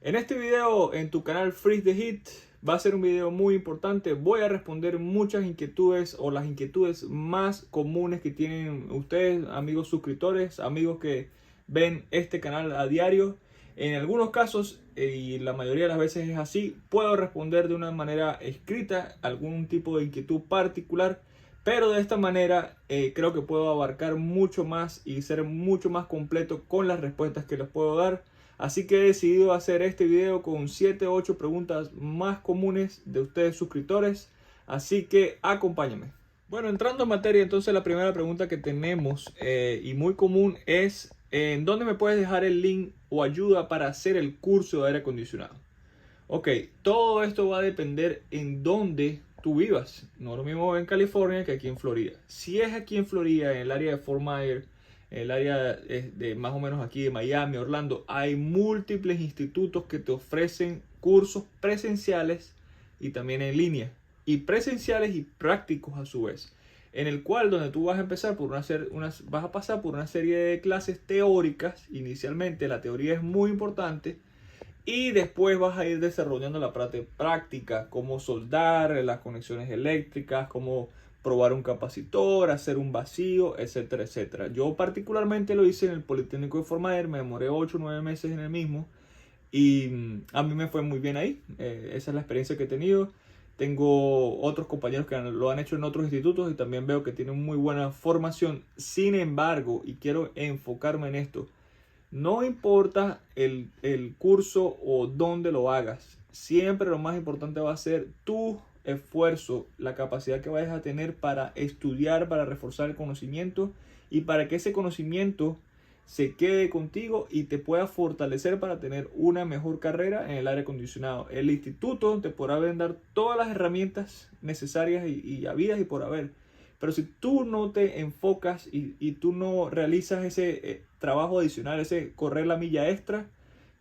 En este video en tu canal Freeze the Hit va a ser un video muy importante. Voy a responder muchas inquietudes o las inquietudes más comunes que tienen ustedes, amigos suscriptores, amigos que ven este canal a diario. En algunos casos, y la mayoría de las veces es así, puedo responder de una manera escrita algún tipo de inquietud particular, pero de esta manera creo que puedo abarcar mucho más y ser mucho más completo con las respuestas que les puedo dar. Así que he decidido hacer este video con 7 o 8 preguntas más comunes de ustedes suscriptores. Así que acompáñenme. Bueno, entrando en materia, entonces la primera pregunta que tenemos y muy común es ¿en dónde me puedes dejar el link o ayuda para hacer el curso de aire acondicionado? Ok, todo esto va a depender en dónde tú vivas. No es lo mismo en California que aquí en Florida. Si es aquí en Florida, en el área de Fort Myers, en el área de más o menos aquí de Miami, Orlando, hay múltiples institutos que te ofrecen cursos presenciales y también en línea. Y presenciales y prácticos a su vez. En el cual donde tú vas a empezar vas a pasar por una serie de clases teóricas. Inicialmente la teoría es muy importante. Y después vas a ir desarrollando la parte práctica, cómo soldar las conexiones eléctricas, cómo probar un capacitor, hacer un vacío, etcétera, etcétera. Yo particularmente lo hice en el Politécnico de Fort Myers, me demoré 8 o 9 meses en el mismo y a mí me fue muy bien ahí. Esa es la experiencia que he tenido. Tengo otros compañeros que lo han hecho en otros institutos y también veo que tienen muy buena formación. Sin embargo, y quiero enfocarme en esto, no importa el curso o dónde lo hagas, siempre lo más importante va a ser tu esfuerzo, la capacidad que vayas a tener para estudiar, para reforzar el conocimiento y para que ese conocimiento se quede contigo y te pueda fortalecer para tener una mejor carrera en el aire acondicionado. El instituto te podrá brindar todas las herramientas necesarias y habidas y por haber. Pero si tú no te enfocas y tú no realizas ese trabajo adicional, ese correr la milla extra,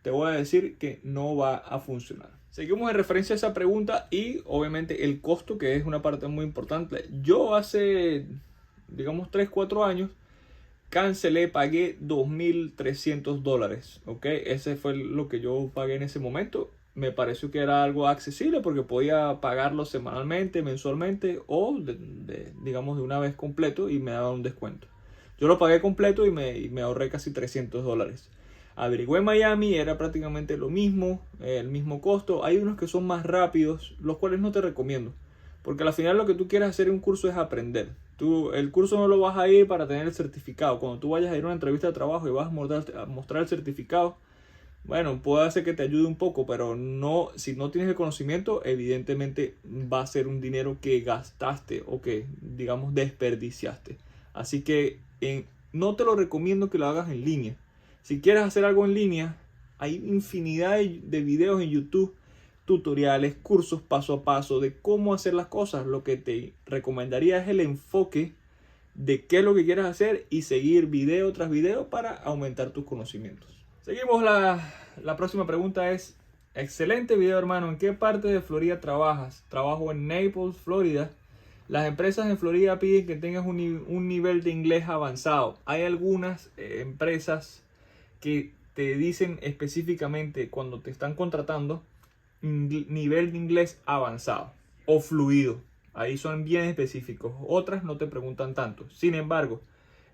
te voy a decir que no va a funcionar. Seguimos en referencia a esa pregunta y obviamente el costo, que es una parte muy importante. Yo hace, digamos, 3, 4 años cancelé, pagué $2,300, ¿ok? Ese fue lo que yo pagué en ese momento. Me pareció que era algo accesible porque podía pagarlo semanalmente, mensualmente o digamos de una vez completo y me daba un descuento. Yo lo pagué completo y me ahorré casi $300. Averigüé en Miami, era prácticamente lo mismo, el mismo costo. Hay unos que son más rápidos, los cuales no te recomiendo. Porque al final lo que tú quieres hacer en un curso es aprender. El curso no lo vas a ir para tener el certificado. Cuando tú vayas a ir a una entrevista de trabajo y vas a mostrar el certificado, bueno, puede ser que te ayude un poco, pero no, si no tienes el conocimiento, evidentemente va a ser un dinero que gastaste o que, digamos, desperdiciaste. Así que no te lo recomiendo que lo hagas en línea. Si quieres hacer algo en línea, hay infinidad de videos en YouTube, tutoriales, cursos paso a paso de cómo hacer las cosas. Lo que te recomendaría es el enfoque de qué es lo que quieres hacer y seguir video tras video para aumentar tus conocimientos. Seguimos, la próxima pregunta es: excelente video, hermano, ¿en qué parte de Florida trabajas? Trabajo en Naples, Florida. Las empresas en Florida piden que tengas un nivel de inglés avanzado. Hay algunas empresas que te dicen específicamente cuando te están contratando nivel de inglés avanzado o fluido. Ahí son bien específicos. Otras no te preguntan tanto. Sin embargo,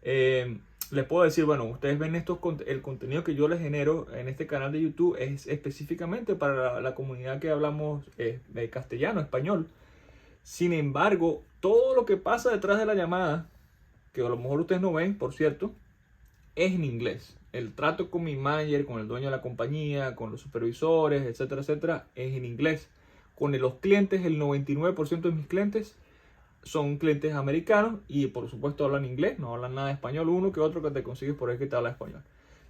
les puedo decir, bueno, ustedes ven el contenido que yo les genero en este canal de YouTube es específicamente para la comunidad que hablamos de castellano, español. Sin embargo, todo lo que pasa detrás de la llamada, que a lo mejor ustedes no ven, por cierto, es en inglés. El trato con mi manager, con el dueño de la compañía, con los supervisores, etcétera, etcétera, es en inglés. Con los clientes, el 99% de mis clientes son clientes americanos y por supuesto hablan inglés, no hablan nada de español. Uno que otro que te consigues por ahí que te habla español.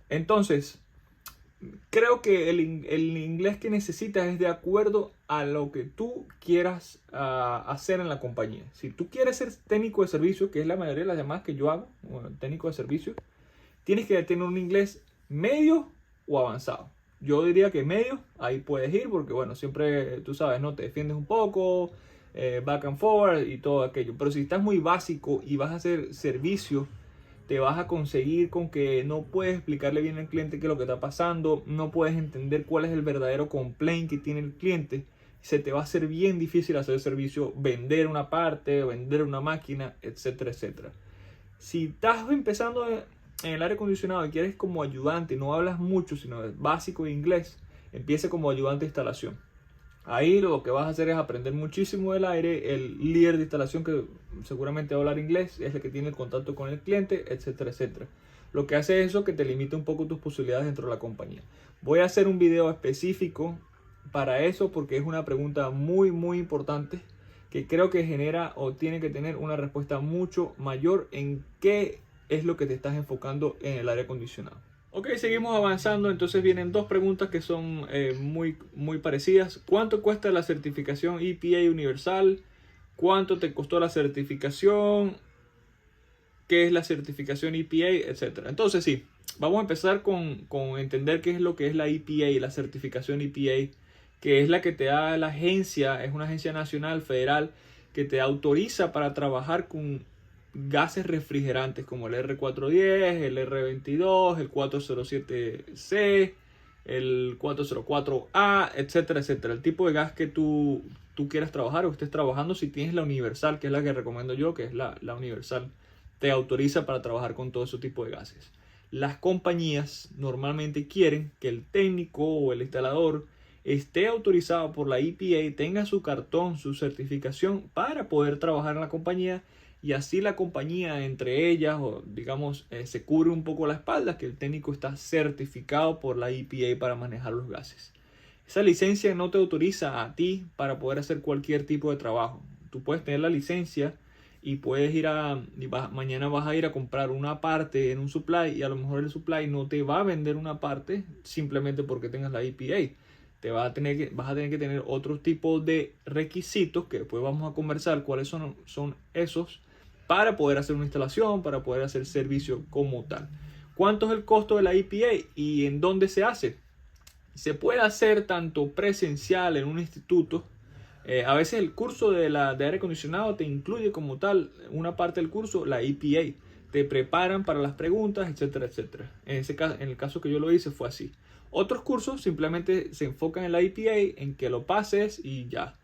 Entonces, creo que el inglés que necesitas es de acuerdo a lo que tú quieras hacer en la compañía. Si tú quieres ser técnico de servicio, que es la mayoría de las llamadas que yo hago, técnico de servicio, tienes que tener un inglés medio o avanzado. Yo diría que medio, ahí puedes ir porque bueno, siempre tú sabes, ¿no? Te defiendes un poco, back and forward y todo aquello. Pero si estás muy básico y vas a hacer servicio, te vas a conseguir con que no puedes explicarle bien al cliente qué es lo que está pasando, no puedes entender cuál es el verdadero complaint que tiene el cliente. Se te va a hacer bien difícil hacer el servicio, vender una parte, vender una máquina, etcétera, etcétera. Si estás empezando en el aire acondicionado y quieres como ayudante, no hablas mucho, sino es básico de inglés, empieza como ayudante de instalación. Ahí lo que vas a hacer es aprender muchísimo del aire. El líder de instalación, que seguramente va a hablar inglés, es el que tiene el contacto con el cliente, etcétera, etcétera. Lo que hace eso que te limita un poco tus posibilidades dentro de la compañía. Voy a hacer un video específico para eso porque es una pregunta muy importante que creo que genera o tiene que tener una respuesta mucho mayor en qué es lo que te estás enfocando en el aire acondicionado. Ok, seguimos avanzando. Entonces vienen dos preguntas que son muy parecidas. ¿Cuánto cuesta la certificación EPA universal? ¿Cuánto te costó la certificación? ¿Qué es la certificación EPA? Etcétera. Entonces sí, vamos a empezar con entender qué es lo que es la EPA, la certificación EPA, que es la que te da la agencia, es una agencia nacional, federal, que te autoriza para trabajar con gases refrigerantes como el R410, el R22, el 407C, el 404A, etcétera, etcétera. El tipo de gas que tú quieras trabajar o estés trabajando. Si tienes la universal, que es la que recomiendo yo, que es la universal, te autoriza para trabajar con todo ese tipo de gases. Las compañías normalmente quieren que el técnico o el instalador esté autorizado por la EPA, tenga su cartón, su certificación para poder trabajar en la compañía. Y así la compañía, entre ellas, o digamos, se cubre un poco la espalda, que el técnico está certificado por la EPA para manejar los gases. Esa licencia no te autoriza a ti para poder hacer cualquier tipo de trabajo. Tú puedes tener la licencia y puedes mañana vas a ir a comprar una parte en un supply y a lo mejor el supply no te va a vender una parte simplemente porque tengas la EPA. Vas a tener que tener otro tipo de requisitos que después vamos a conversar cuáles son esos, para poder hacer una instalación, para poder hacer servicio como tal. ¿Cuánto es el costo de la EPA y en dónde se hace? Se puede hacer tanto presencial en un instituto. A veces el curso de aire acondicionado te incluye como tal una parte del curso, la EPA. Te preparan para las preguntas, etcétera, etcétera. En el caso que yo lo hice fue así. Otros cursos simplemente se enfocan en la EPA, en que lo pases y ya.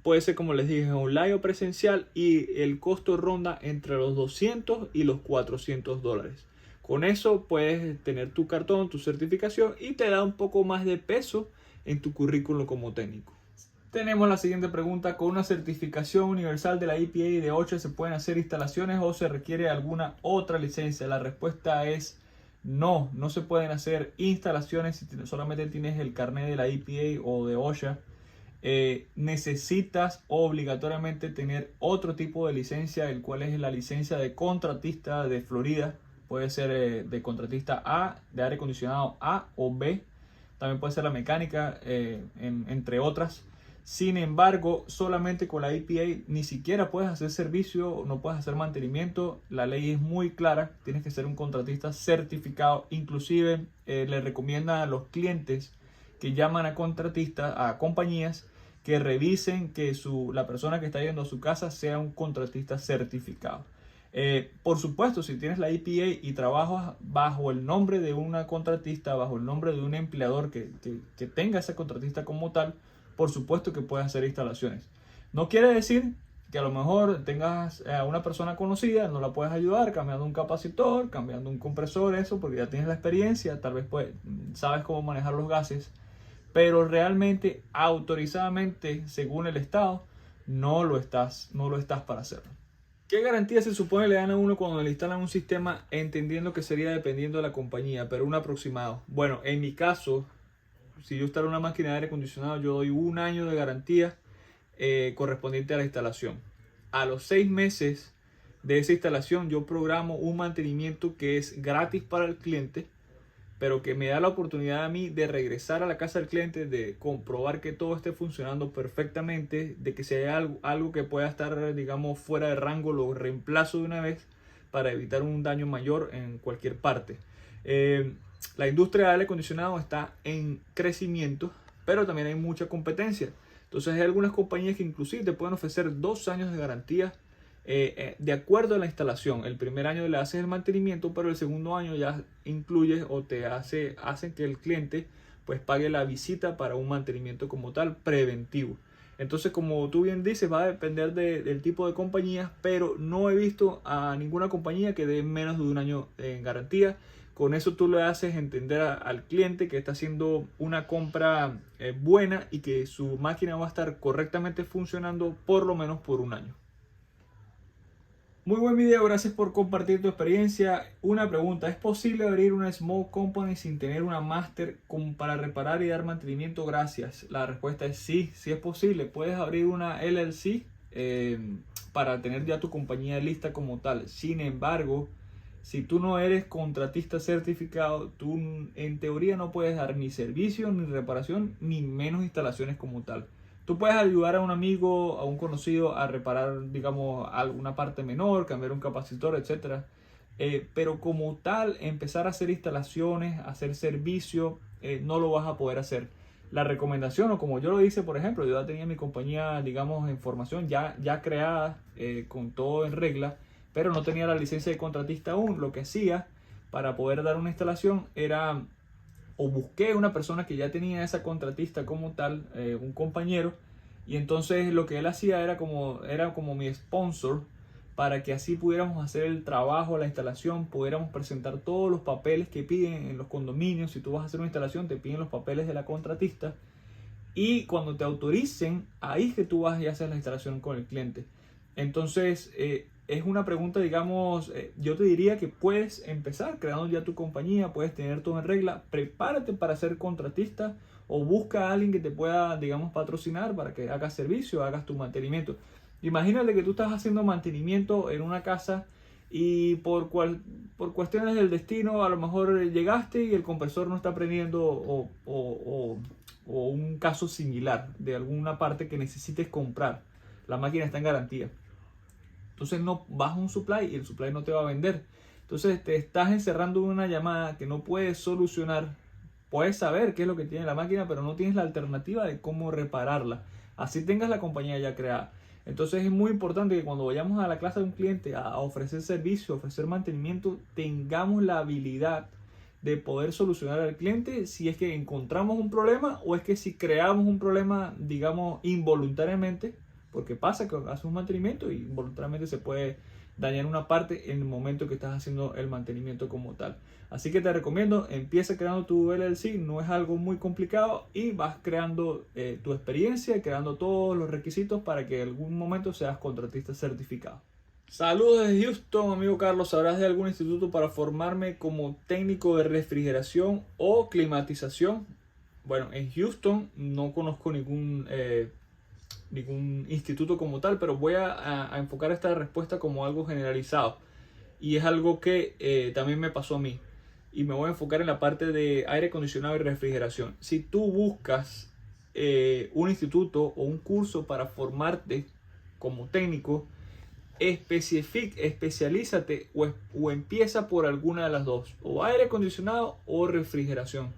Puede ser, como les dije, online o presencial, y el costo ronda entre los $200 y los $400. Con eso puedes tener tu cartón, tu certificación, y te da un poco más de peso en tu currículum como técnico. Tenemos la siguiente pregunta. ¿Con una certificación universal de la EPA y de OSHA se pueden hacer instalaciones o se requiere alguna otra licencia? La respuesta es no, no se pueden hacer instalaciones si solamente tienes el carnet de la EPA o de OSHA. Necesitas obligatoriamente tener otro tipo de licencia, el cual es la licencia de contratista de Florida. Puede ser de contratista A, de aire acondicionado A o B. También puede ser la mecánica, entre otras. Sin embargo, solamente con la EPA ni siquiera puedes hacer servicio, no puedes hacer mantenimiento. La ley es muy clara, tienes que ser un contratista certificado. Inclusive le recomiendan a los clientes que llaman a contratistas, a compañías, que revisen que la persona que está yendo a su casa sea un contratista certificado. Por supuesto, si tienes la EPA y trabajas bajo el nombre de una contratista, bajo el nombre de un empleador que tenga esa contratista como tal, por supuesto que puedes hacer instalaciones. No quiere decir que a lo mejor tengas a una persona conocida, no la puedes ayudar cambiando un capacitor, cambiando un compresor, eso, porque ya tienes la experiencia, tal vez sabes cómo manejar los gases, pero realmente, autorizadamente, según el Estado, no lo estás para hacerlo. ¿Qué garantía se supone le dan a uno cuando le instalan un sistema, entendiendo que sería dependiendo de la compañía, pero un aproximado? Bueno, en mi caso, si yo instalo una máquina de aire acondicionado, yo doy 1 año de garantía correspondiente a la instalación. A los 6 meses de esa instalación, yo programo un mantenimiento que es gratis para el cliente, pero que me da la oportunidad a mí de regresar a la casa del cliente, de comprobar que todo esté funcionando perfectamente, de que si hay algo que pueda estar, digamos, fuera de rango, lo reemplazo de una vez para evitar un daño mayor en cualquier parte. La industria de aire acondicionado está en crecimiento, pero también hay mucha competencia. Entonces hay algunas compañías que inclusive te pueden ofrecer 2 años de garantía de acuerdo a la instalación. El primer año le haces el mantenimiento, pero el segundo año ya incluyes o hacen que el cliente pues pague la visita para un mantenimiento como tal preventivo. Entonces, como tú bien dices, va a depender del tipo de compañía, pero no he visto a ninguna compañía que dé menos de un año en garantía. Con eso tú le haces entender al cliente que está haciendo una compra buena y que su máquina va a estar correctamente funcionando por lo menos por un año. Muy buen video, gracias por compartir tu experiencia. Una pregunta, ¿es posible abrir una small company sin tener una master como para reparar y dar mantenimiento? Gracias. La respuesta es sí, sí es posible. Puedes abrir una LLC para tener ya tu compañía lista como tal. Sin embargo, si tú no eres contratista certificado, tú en teoría no puedes dar ni servicio, ni reparación, ni menos instalaciones como tal. Tú puedes ayudar a un amigo, a un conocido a reparar, digamos, alguna parte menor, cambiar un capacitor, etc. Pero como tal, empezar a hacer instalaciones, hacer servicio, no lo vas a poder hacer. La recomendación, o como yo lo hice, por ejemplo, yo ya tenía mi compañía, digamos, en formación ya creada, con todo en regla, pero no tenía la licencia de contratista aún. Lo que hacía para poder dar una instalación era, o busqué una persona que ya tenía esa contratista como tal, un compañero, y entonces lo que él hacía era como mi sponsor, para que así pudiéramos hacer el trabajo, la instalación, pudiéramos presentar todos los papeles que piden en los condominios. Si tú vas a hacer una instalación, te piden los papeles de la contratista, y cuando te autoricen, ahí es que tú vas y haces la instalación con el cliente. Entonces, es una pregunta, digamos, yo te diría que puedes empezar creando ya tu compañía, puedes tener todo en regla, prepárate para ser contratista o busca a alguien que te pueda, digamos, patrocinar para que hagas servicio, hagas tu mantenimiento. Imagínate que tú estás haciendo mantenimiento en una casa y por cuestiones del destino a lo mejor llegaste y el compresor no está prendiendo, o un caso similar de alguna parte que necesites comprar. La máquina está en garantía. Entonces no vas a un supply y el supply no te va a vender. Entonces te estás encerrando en una llamada que no puedes solucionar. Puedes saber qué es lo que tiene la máquina, pero no tienes la alternativa de cómo repararla. Así tengas la compañía ya creada. Entonces es muy importante que cuando vayamos a la casa de un cliente a ofrecer servicio, a ofrecer mantenimiento, tengamos la habilidad de poder solucionar al cliente si es que encontramos un problema, o es que si creamos un problema, digamos, involuntariamente, porque pasa que haces un mantenimiento y involuntariamente se puede dañar una parte en el momento que estás haciendo el mantenimiento como tal. Así que te recomiendo, empieza creando tu LLC, no es algo muy complicado, y vas creando tu experiencia, creando todos los requisitos para que en algún momento seas contratista certificado. Saludos desde Houston, amigo Carlos. ¿Sabrás de algún instituto para formarme como técnico de refrigeración o climatización? Bueno, en Houston no conozco ningún instituto como tal, pero voy a enfocar esta respuesta como algo generalizado. Y es algo que también me pasó a mí. Y me voy a enfocar en la parte de aire acondicionado y refrigeración. Si tú buscas un instituto o un curso para formarte como técnico, especialízate o empieza por alguna de las dos, o aire acondicionado o refrigeración.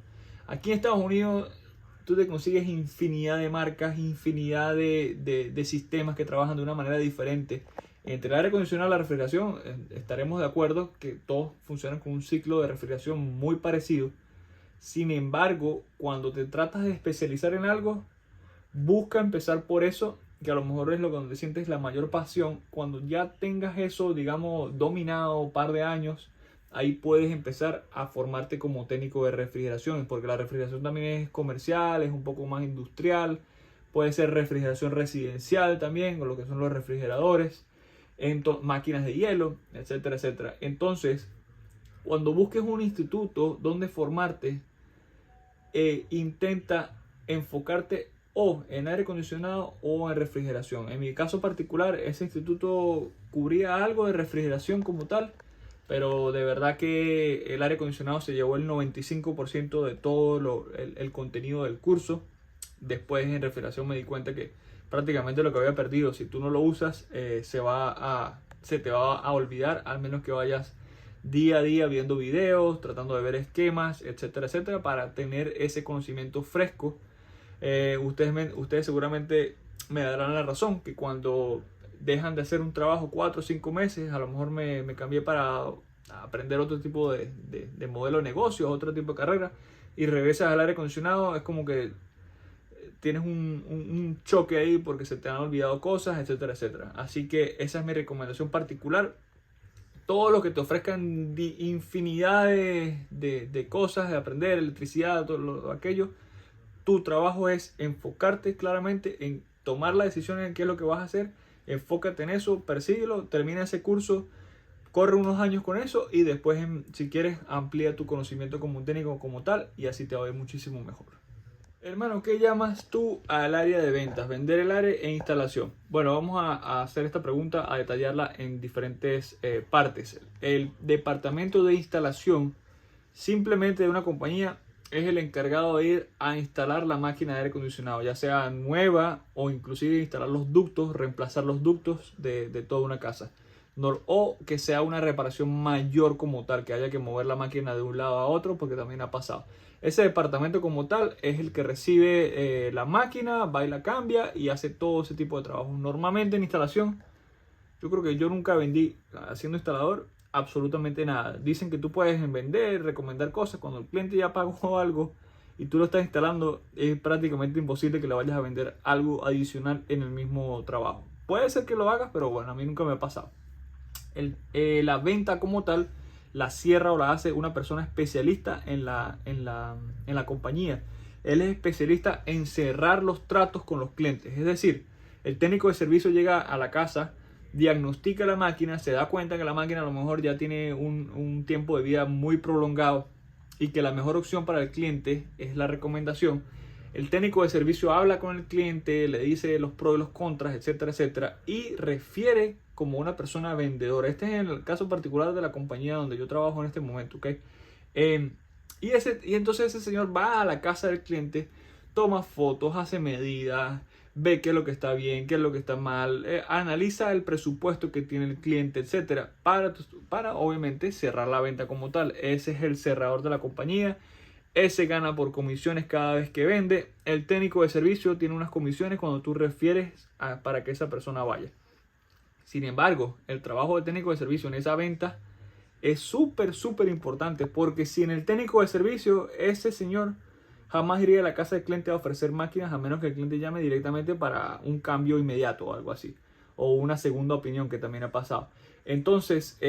Aquí en Estados Unidos tú te consigues infinidad de marcas, infinidad de sistemas que trabajan de una manera diferente. Entre el aire acondicionado y la refrigeración estaremos de acuerdo que todos funcionan con un ciclo de refrigeración muy parecido. Sin embargo, cuando te tratas de especializar en algo, busca empezar por eso, que a lo mejor es lo que donde sientes la mayor pasión. Cuando ya tengas eso, digamos, dominado un par de años, ahí puedes empezar a formarte como técnico de refrigeración, porque la refrigeración también es comercial, es un poco más industrial. Puede ser refrigeración residencial también, con lo que son los refrigeradores, máquinas de hielo, etcétera, etcétera. Entonces, cuando busques un instituto donde formarte, intenta enfocarte o en aire acondicionado o en refrigeración. En mi caso particular, ese instituto cubría algo de refrigeración como tal, pero de verdad que el aire acondicionado se llevó el 95% de todo el contenido del curso. Después en refrigeración me di cuenta que prácticamente lo que había perdido, si tú no lo usas, se te va a olvidar, al menos que vayas día a día viendo videos, tratando de ver esquemas, etcétera, etcétera, para tener ese conocimiento fresco. Ustedes seguramente me darán la razón que cuando dejan de hacer un trabajo 4 o 5 meses, a lo mejor me cambié para aprender otro tipo de modelo de negocio, otro tipo de carrera, y regresas al aire acondicionado, es como que tienes un choque ahí porque se te han olvidado cosas, etcétera, etcétera. Así que esa es mi recomendación particular. Todo lo que te ofrezcan infinidad de cosas, de aprender, electricidad, todo aquello, tu trabajo es enfocarte claramente en tomar la decisión en qué es lo que vas a hacer, enfócate en eso, persíguelo, termina ese curso, corre unos años con eso y después, si quieres, amplía tu conocimiento como un técnico como tal y así te va a ir muchísimo mejor. Hermano, ¿qué llamas tú al área de ventas? Vender el área e instalación. Bueno, vamos a hacer esta pregunta, a detallarla en diferentes partes. El departamento de instalación simplemente de una compañía es el encargado de ir a instalar la máquina de aire acondicionado, ya sea nueva o inclusive instalar los ductos, reemplazar los ductos de toda una casa. O que sea una reparación mayor como tal, que haya que mover la máquina de un lado a otro, porque también ha pasado. Ese departamento como tal es el que recibe la máquina, va y la cambia y hace todo ese tipo de trabajo. Normalmente en instalación, yo creo que yo nunca vendí haciendo instalador absolutamente nada. Dicen que tú puedes vender, recomendar cosas cuando el cliente ya pagó algo y tú lo estás instalando, es prácticamente imposible que le vayas a vender algo adicional en el mismo trabajo. Puede ser que lo hagas, pero bueno, a mí nunca me ha pasado. La venta como tal la cierra o la hace una persona especialista en la compañía. Él es especialista en cerrar los tratos con los clientes. Es decir, el técnico de servicio llega a la casa, diagnostica la máquina, se da cuenta que la máquina a lo mejor ya tiene un tiempo de vida muy prolongado y que la mejor opción para el cliente es la recomendación. El técnico de servicio habla con el cliente, le dice los pros y los contras, etcétera, etcétera, y refiere como una persona vendedora. Este es en el caso particular de la compañía donde yo trabajo en este momento, ¿ok? Y entonces ese señor va a la casa del cliente, toma fotos, hace medidas, ve qué es lo que está bien, qué es lo que está mal, analiza el presupuesto que tiene el cliente, etcétera, para obviamente cerrar la venta como tal. Ese es el cerrador de la compañía. Ese gana por comisiones cada vez que vende. El técnico de servicio tiene unas comisiones cuando tú refieres para que esa persona vaya. Sin embargo, el trabajo del técnico de servicio en esa venta es súper importante, porque si en el técnico de servicio ese señor jamás iría a la casa del cliente a ofrecer máquinas a menos que el cliente llame directamente para un cambio inmediato o algo así, o una segunda opinión, que también ha pasado. Entonces,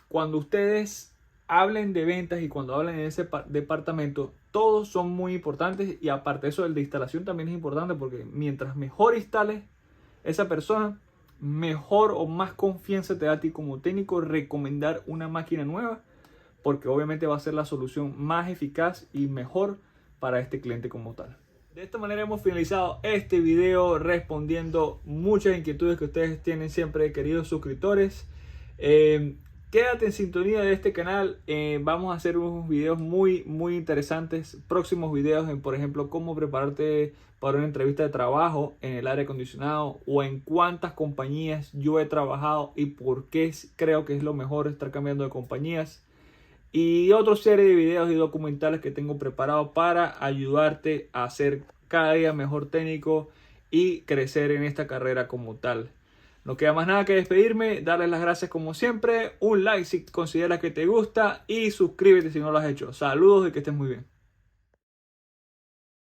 cuando ustedes hablen de ventas y cuando hablen en ese departamento, todos son muy importantes, y aparte de eso, el de instalación también es importante, porque mientras mejor instales esa persona, mejor o más confianza te da a ti como técnico recomendar una máquina nueva, porque obviamente va a ser la solución más eficaz y mejor para este cliente como tal. De esta manera hemos finalizado este video respondiendo muchas inquietudes que ustedes tienen siempre, queridos suscriptores. Quédate en sintonía de este canal. Vamos a hacer unos videos muy interesantes. Próximos videos en, por ejemplo, cómo prepararte para una entrevista de trabajo en el aire acondicionado, o en cuántas compañías yo he trabajado y por qué creo que es lo mejor estar cambiando de compañías. Y otra serie de videos y documentales que tengo preparados para ayudarte a ser cada día mejor técnico y crecer en esta carrera como tal. No queda más nada que despedirme, darles las gracias como siempre, un like si consideras que te gusta y suscríbete si no lo has hecho. Saludos y que estés muy bien.